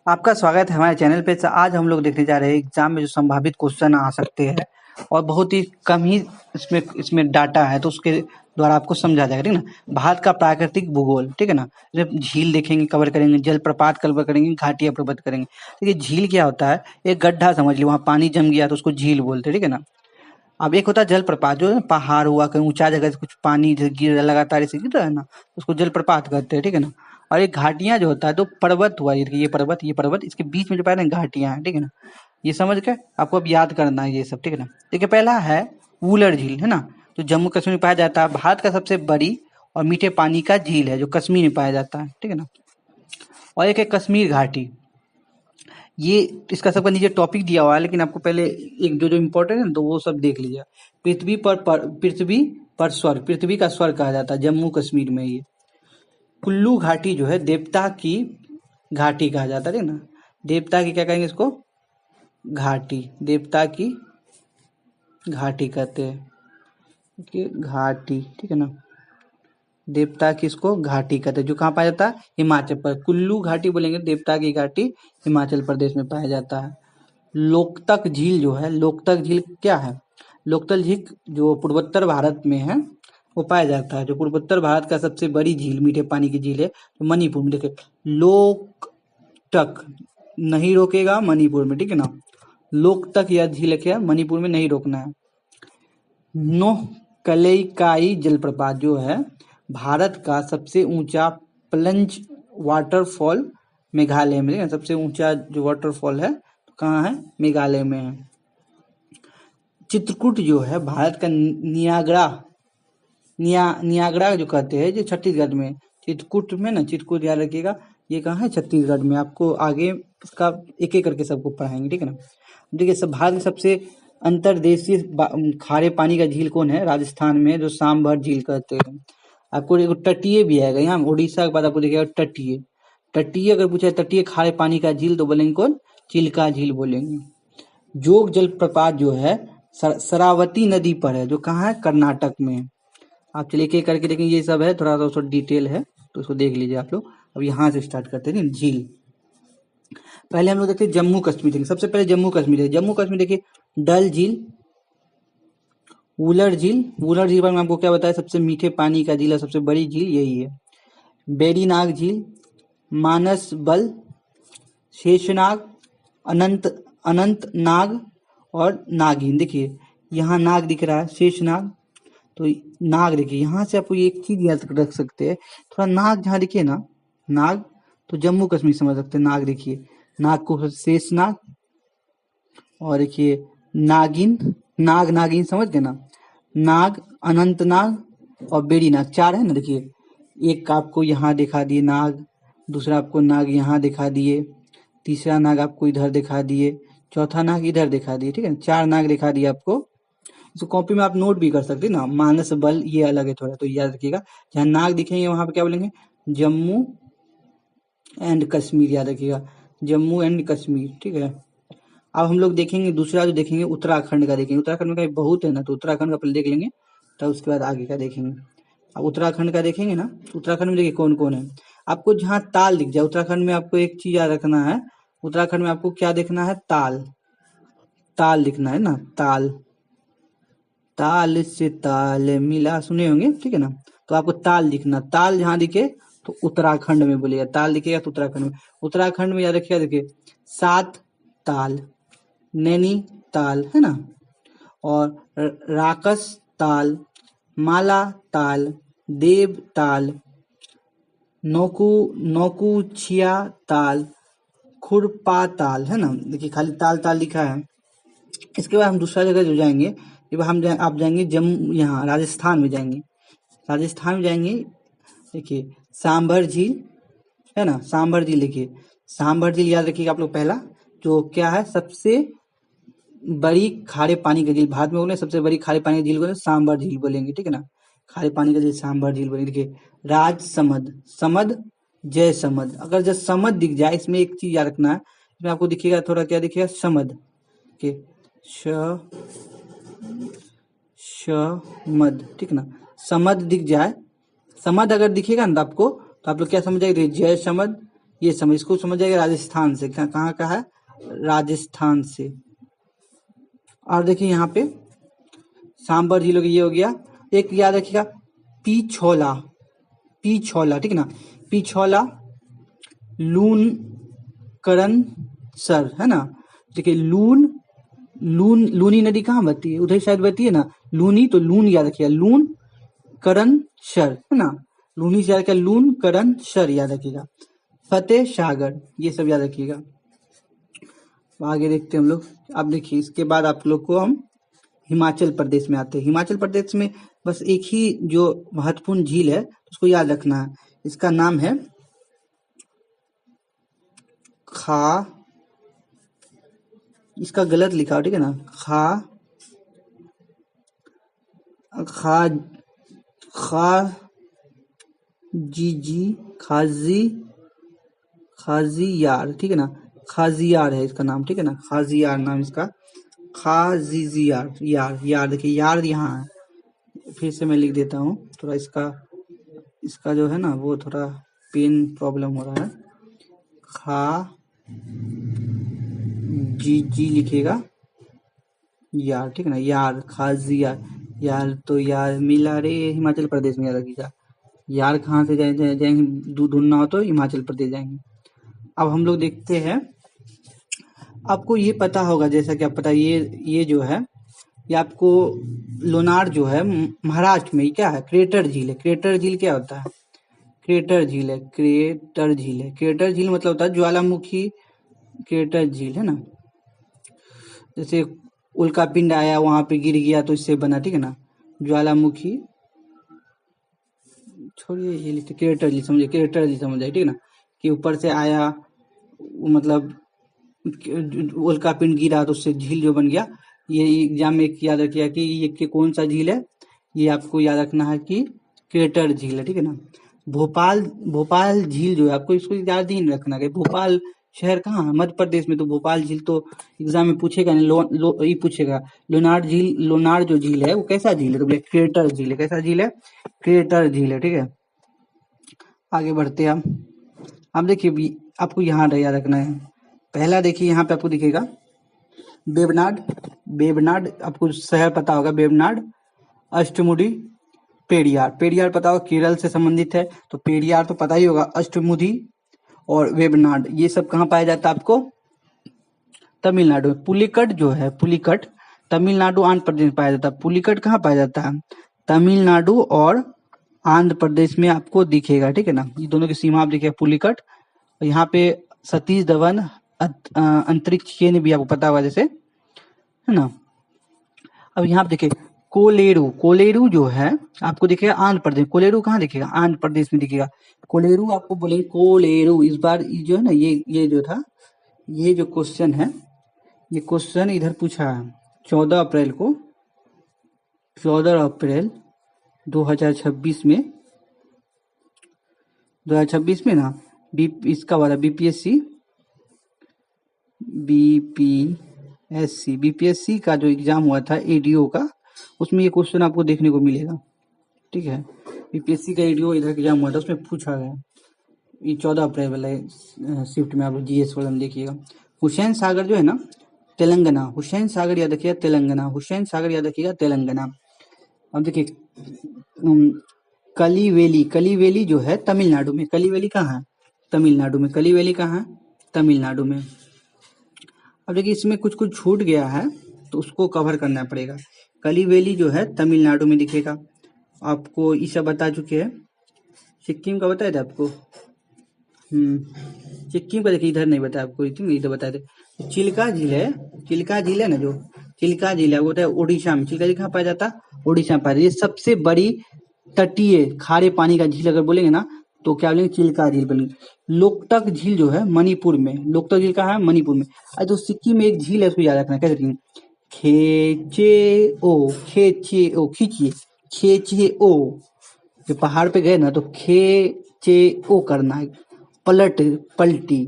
आपका स्वागत है हमारे चैनल पे। आज हम लोग देखने जा रहे हैं एग्जाम में जो संभावित क्वेश्चन आ सकते हैं और बहुत ही कम ही इसमें डाटा है, तो उसके द्वारा आपको समझा जाएगा। ठीक है ना। भारत का प्राकृतिक भूगोल, ठीक है ना। इसमें झील देखेंगे, कवर करेंगे, जलप्रपात कवर करेंगे, घाटियां प्रबंध करेंगे। देखिए झील क्या होता है, एक गड्ढा समझ लीजिए, वहाँ पानी जम गया तो उसको झील बोलते हैं, ठीक है ना। अब एक होता है जलप्रपात, जो है पहाड़ हुआ, कहीं ऊंचा जगह से कुछ पानी गिर रहा है, लगातार ऐसे गिर रहा है ना, उसको जलप्रपात कहते हैं, ठीक है ना। और एक घाटियां जो होता है, तो पर्वत हुआ, ये पर्वत इसके बीच में जो पाया ना घाटियां हैं, ठीक है ना। ये समझ के आपको अब याद करना है ये सब, ठीक है ना। देखिए पहला है वूलर झील, है ना, जो जम्मू कश्मीर में पाया जाता है। भारत का सबसे बड़ी और मीठे पानी का झील है, जो कश्मीर में पाया जाता है, ठीक है ना। और एक है कश्मीर घाटी। ये इसका सबका नीचे टॉपिक दिया हुआ है, लेकिन आपको पहले एक जो जो इम्पोर्टेंट है ना, तो वो सब देख लीजिए। पृथ्वी का स्वर्ग कहा जाता है जम्मू कश्मीर में। ये कुल्लू घाटी जो है देवता की घाटी कहा जाता है, ठीक है ना। देवता की क्या कहेंगे इसको, घाटी, देवता की घाटी कहते हैं कि घाटी, ठीक है ना। देवता की इसको घाटी कहते हैं, जो कहाँ पाया जाता है, हिमाचल पर। कुल्लू घाटी बोलेंगे, देवता की घाटी हिमाचल प्रदेश में पाया जाता है। लोकतक झील जो है, लोकतक झील क्या है, लोकतक झील जो पूर्वोत्तर भारत में है वो पाया जाता है। जो पूर्वोत्तर भारत का सबसे बड़ी झील, मीठे पानी की झील है, तो मणिपुर में। देखिए लोकतक नहीं रोकेगा मणिपुर में, ठीक है ना। लोकतक यह झील है, क्या मणिपुर में नहीं रोकना है। नोहकलेकाई जलप्रपात जो है भारत का सबसे ऊंचा प्लंज वाटरफॉल मेघालय में, है सबसे ऊंचा जो वाटरफॉल है, तो कहाँ है, मेघालय में है। चित्रकूट जो है भारत का नियाग्रा जो कहते हैं, जो छत्तीसगढ़ में, चित्रकूट में ना, चित्रकूट याद रखिएगा, ये कहाँ है, छत्तीसगढ़ में। आपको आगे इसका एक एक करके सबको पढ़ाएंगे, ठीक है ना। देखिए सब भारत के सबसे अंतर्देशीय खारे पानी का झील कौन है, राजस्थान में, जो सांभर झील कहते हैं। आपको एक तटीय भी आएगा यहाँ, उड़ीसा के बाद आपको देखिएगा तटीय। तटीय अगर पूछा तटीय खारे पानी का झील, तो बोलेंगे कौन, चिल्का झील बोलेंगे। जोग जलप्रपात जो है शरावती नदी पर है, जो कहाँ है, कर्नाटक में है। आप चलिए एक करके देखेंगे, ये सब है, थोड़ा सा उसको डिटेल है, तो उसको देख लीजिए आप लोग। अब यहाँ से स्टार्ट करते हैं झील। पहले हम लोग देखते हैं जम्मू कश्मीर, देखिए सबसे पहले जम्मू कश्मीर है। जम्मू कश्मीर देखिए डल झील, वुलर झील। वुलर झील पर मैं आपको क्या बताया, सबसे मीठे पानी का झील है, सबसे बड़ी झील यही है। बेरीनाग झील, मानस बल, शेषनाग, अनंत अनंतनाग और नागिन। देखिए यहाँ नाग दिख रहा है, शेषनाग, तो नाग देखिए, यहाँ से आपको एक चीज याद रख सकते हैं, थोड़ा नाग जहाँ दिखे ना, नाग, तो जम्मू कश्मीर समझ सकते हैं। नाग देखिए, नाग को शेषनाग, और देखिए नागिन, नाग नागिन समझ गए ना, नाग, अनंतनाग और बेड़ी नाग, चार है ना। देखिए एक आपको यहाँ दिखा दिए नाग, दूसरा आपको नाग यहाँ दिखा दिए, तीसरा नाग आपको इधर दिखा दिए, चौथा नाग इधर दिखा दिए, ठीक है, चार नाग दिखा दिए आपको। इसको कॉपी में आप नोट भी कर सकते हैं ना। मानस बल ये अलग है थोड़ा, तो याद रखिएगा, जहाँ नाग दिखेंगे वहां पे क्या बोलेंगे, जम्मू एंड कश्मीर, याद रखिएगा, जम्मू एंड कश्मीर, ठीक है। अब हम लोग देखेंगे दूसरा, जो देखेंगे उत्तराखंड का देखेंगे। उत्तराखंड में का बहुत है ना, तो उत्तराखंड का पहले देख लेंगे, तब उसके बाद आगे का देखेंगे। अब उत्तराखंड का देखेंगे ना, उत्तराखंड में देखिए कौन कौन है। आपको जहाँ ताल दिख जाए उत्तराखंड में, आपको एक चीज याद रखना है, उत्तराखंड में आपको क्या देखना है, ताल, ताल दिखना है ना, ताल, ताल से ताल मिला, सुने होंगे, ठीक है ना। तो आपको ताल दिखना, ताल जहां दिखे तो उत्तराखंड में बोलिएगा, ताल दिखेगा तो उत्तराखंड में। उत्तराखंड में याद रखिएगा, देखिए सात ताल, नैनीताल, है ना, और राकस ताल, माला ताल, देव ताल, नौकुचिया ताल, खुरपा ताल, है ना। देखिए खाली ताल ताल लिखा है। इसके बाद हम दूसरा जगह जो जाएंगे, आप जाएंगे जम्मू, यहाँ राजस्थान में जाएंगे, राजस्थान में जाएंगे। देखिए सांभर झील, है ना, सांभर झील, देखिए सांभर झील याद रखिएगा आप लोग। पहला जो क्या है, सबसे बड़ी खारे पानी का झील भारत में बोले, सबसे बड़ी खारे पानी की झील बोले सांभर झील बोलेंगे, ठीक है ना। खारे पानी का झील सांभर झील बोलेंगे। देखिए राज समद, समद, जय समद, अगर जब समद दिख जाए, इसमें एक चीज याद रखना है, इसमें आपको दिखेगा थोड़ा, क्या दिखेगा, समद के मद, ठीक ना। समद दिख जाए, समद अगर दिखेगा ना आपको, तो आप लोग क्या समझ जाएंगे, जय समद, ये समझ, इसको समझ जाएगा राजस्थान से, कहाँ का है, राजस्थान से। और देखिए यहाँ पे सांबर झील हो गया, ये हो गया। एक याद रखिएगा, पिछोला, पिछोला, ठीक है ना, पिछोला, लून करण सर, है ना। देखिए लून, लूनी नदी कहाँ बहती है, उधर शायद बहती है ना, लूनी, तो लून याद रखिएगा, लून करण शर, है ना, लूनी से याद रखिएगा, लून करण शर याद रखिएगा। फतेह सागर, ये सब याद रखिएगा। आगे देखते हैं हम लोग। अब देखिए इसके बाद आप लोग को हम हिमाचल प्रदेश में आते हैं। हिमाचल प्रदेश में बस एक ही जो महत्वपूर्ण झील है उसको याद रखना है, इसका नाम है खा, इसका गलत लिखा हो, ठीक है ना, खा, खा, खा जी खाजी, खाजी यार, ठीक है ना, खाजियार है इसका नाम, ठीक है ना, खाजियार नाम इसका, खाजीजियार, यार, यार देखिए यार यहाँ है, फिर से मैं लिख देता हूँ, थोड़ा इसका इसका जो है ना वो थोड़ा पेन प्रॉब्लम हो रहा है। खा जी लिखिएगा यार, ठीक है ना, यार, खाजियार, यार तो यार मिला रे, हिमाचल प्रदेश में याद रखिएगा। यार कहाँ से जाएंगे, ढूंढना हो तो हिमाचल प्रदेश जाएंगे। अब हम लोग देखते हैं, आपको ये पता होगा, जैसा कि आप पता, ये जो है ये आपको लोनार जो है महाराष्ट्र में, क्या है, क्रेटर झील है। क्रेटर झील क्या होता है, क्रेटर झील है, क्रेटर झील है, क्रेटर झील मतलब होता है ज्वालामुखी, क्रेटर झील, है ना। जैसे उल्का पिंड आया वहां पे गिर गया तो इससे बना, ठीक है ना, ज्वालामुखी, छोड़िए ये लिखते, क्रेटर झील समझिए, क्रेटर झील समझ जाए, ठीक है ना, कि ऊपर से आया, मतलब उल्का पिंड गिरा तो उससे झील जो बन गया। ये एग्जाम में याद रखिएगा कि ये कौन सा झील है, ये आपको याद रखना है कि क्रेटर झील है, ठीक है ना। भोपाल, भोपाल झील जो है आपको इसको याद ही नहीं रखना है, भोपाल शहर कहाँ है, मध्य प्रदेश में, तो भोपाल झील तो एग्जाम में पूछेगा नहीं, ये पूछेगा लोनार झील, लोनार जो झील है वो कैसा झील है, तो बोले क्रेटर झील है, कैसा झील है, क्रेटर झील है, ठीक है। आगे बढ़ते हैं हम। अब देखिए आपको यहाँ याद रखना है, पहला देखिए यहाँ पे आपको दिखेगा बेबनाड, बेबनाड आपको शहर पता होगा, बेबनाड, अष्टमुडी, पेरियार, पेरियार पता होगा केरल से संबंधित है, तो पेरियार तो पता ही होगा, अष्टमुडी और वेबनाड ये सब कहाँ पाया जाता है आपको, तमिलनाडु में। पुलिकट जो है, पुलिकट तमिलनाडु आंध्र प्रदेश में पाया जाता है, पुलिकट कहाँ पाया जाता है, तमिलनाडु और आंध्र प्रदेश में आपको दिखेगा, ठीक है ना, ये दोनों की सीमा आप देखिएगा, पुलिकट। यहाँ पे सतीश धवन अंतरिक्ष केंद्र भी आपको पता होगा जैसे, है ना। अब यहाँ पे देखिए कोलेरू, कोलेरू जो है आपको दिखेगा आंध्र प्रदेश, कोलेरू कहाँ दिखेगा, आंध्र प्रदेश में दिखेगा, कोलेरू आपको बोलेंगे कोलेरू। इस बार जो है ना ये जो था, ये जो क्वेश्चन है, ये क्वेश्चन इधर पूछा है 14 अप्रैल को, 14 अप्रैल 2026 में, 2026 में ना इसका वाला बीपीएससी का जो एग्जाम हुआ था एडीओ का, उसमें ये क्वेश्चन आपको देखने को मिलेगा, ठीक है। बीपीएससी का एडीओ इधर एग्जाम हुआ था, उसमें पूछा गया, ये 14 अप्रैल वाला शिफ्ट में आप लोग जीएस वाला में देखिएगा। हुसैन सागर जो है ना तेलंगाना, हुसैन सागर याद रखिएगा तेलंगाना, हुसैन सागर याद रखिएगा तेलंगाना। अब देखिए कलीवेली, कलीवेली जो है तमिलनाडु में, कलीवेली कहाँ है, तमिलनाडु में, कलीवेली कहाँ है, तमिलनाडु में। अब देखिए इसमें कुछ कुछ छूट गया है तो उसको कवर करना पड़ेगा। कलीवेली जो है तमिलनाडु में दिखेगा, आपको ये सब बता चुके हैं। सिक्किम का बताया था आपको, सिक्किम का देखिए इधर नहीं बताया आपको, इधर बताए थे। चिल्का झील है, चिल्का झील है ना, जो चिल्का झील है वो होता है उड़ीसा में, चिल्का झील कहाँ पाया जाता है, उड़ीसा में पाया जाता है। ये सबसे बड़ी तटीय खारे पानी का झील अगर बोलेंगे ना तो क्या बोलेंगे, चिल्का झील बनेगी। लोकटक झील जो है मणिपुर में, लोकटक झील कहाँ है, मणिपुर में। आज तो सिक्किम में एक झील है उसको याद रखना, कैसे रखेंगे, खेचेओ, खेचेओ, खींचिए, खेचेओ, जो पहाड़ पे गए ना तो खेचेओ करना है, पलट, पलटी,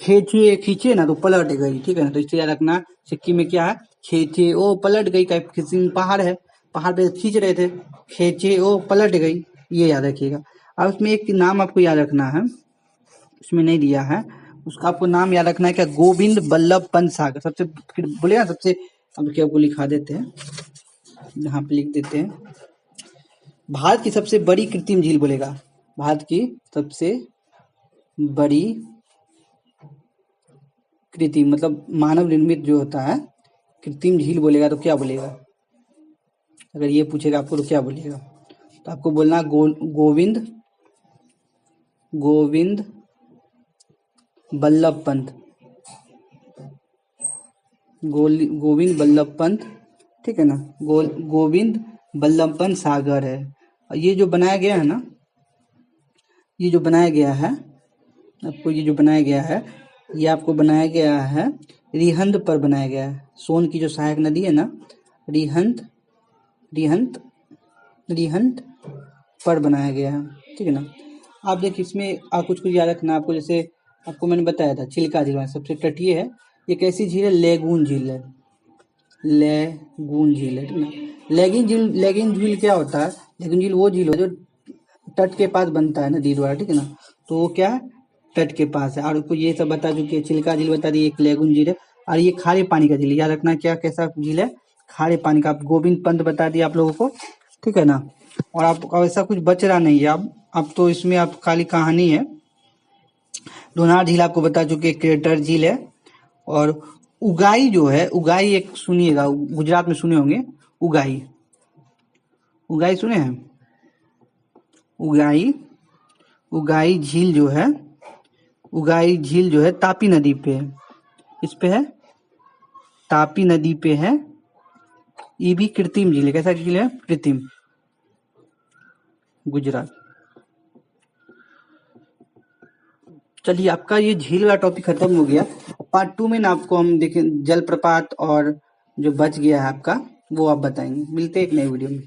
खींचिए, खींचे ना तो पलट गई, ठीक है ना, तो इससे याद रखना सिक्किम में क्या है, खेचेओ पलट गई, किसी पहाड़ है, पहाड़ पे खींच रहे थे, खेचेओ पलट गई, ये याद रखिएगा। अब उसमें एक नाम आपको याद रखना है, उसमें नहीं दिया है, उसका आपको नाम याद रखना है क्या, गोविंद बल्लभ पंत सागर। सबसे बोलेगा सबसे, अब क्या आपको लिखा देते हैं, यहाँ पे लिख देते हैं, भारत की सबसे बड़ी कृत्रिम झील बोलेगा, भारत की सबसे बड़ी कृत्रिम मतलब मानव निर्मित जो होता है कृत्रिम झील बोलेगा तो क्या बोलेगा, अगर ये पूछेगा आपको तो क्या बोलेगा, तो आपको बोलना गोविंद गोविंद बल्लभ पंत, गोविंद बल्लभ पंत, ठीक है ना, गोविंद बल्लभ पंत सागर है। और ये जो बनाया गया है ना, ये जो बनाया गया है आपको, ये जो बनाया गया है, ये आपको बनाया गया है रिहंद पर बनाया गया है, सोन की जो सहायक नदी है ना, रिहंद रिहंद रिहंद पर बनाया गया है, ठीक है ना। आप देखिए इसमें आप कुछ कुछ याद रखना आपको, जैसे आपको मैंने बताया था चिल्का झील सबसे तटीय है, ये कैसी झील है, लेगून झील है, लेगून झील है, ठीक ना। लेगून झील क्या होता है, लेगून झील वो झील है जो तट के पास बनता है नदी द्वारा, ठीक है ना, तो वो क्या है तट के पास है। और आपको ये सब बता चुकी है, चिल्का झील बता दी, एक लेगून झील है, और ये खारे पानी का झील, याद रखना क्या कैसा झील है, खारे पानी का। आप गोविंद पंत बता दिया आप लोगों को, ठीक है ना। और आपको ऐसा कुछ बच रहा नहीं है, अब तो इसमें आप खाली कहानी है। लोनार झील आपको बता चुके, क्रेटर झील है। और उगाई जो है, उगाई एक सुनिएगा, गुजरात में सुने होंगे उगाई, उगाई सुने हैं, उगाई झील जो है, उगाई झील जो है तापी नदी पे है, इस पे है तापी नदी पे है, ये भी कृत्रिम झील है, कैसा झील है, कृत्रिम, गुजरात। चलिए आपका ये झील वाला टॉपिक खत्म हो गया। पार्ट 2 में ना आपको हम देखें जलप्रपात और जो बच गया है आपका वो आप बताएंगे। मिलते हैं एक नई वीडियो में।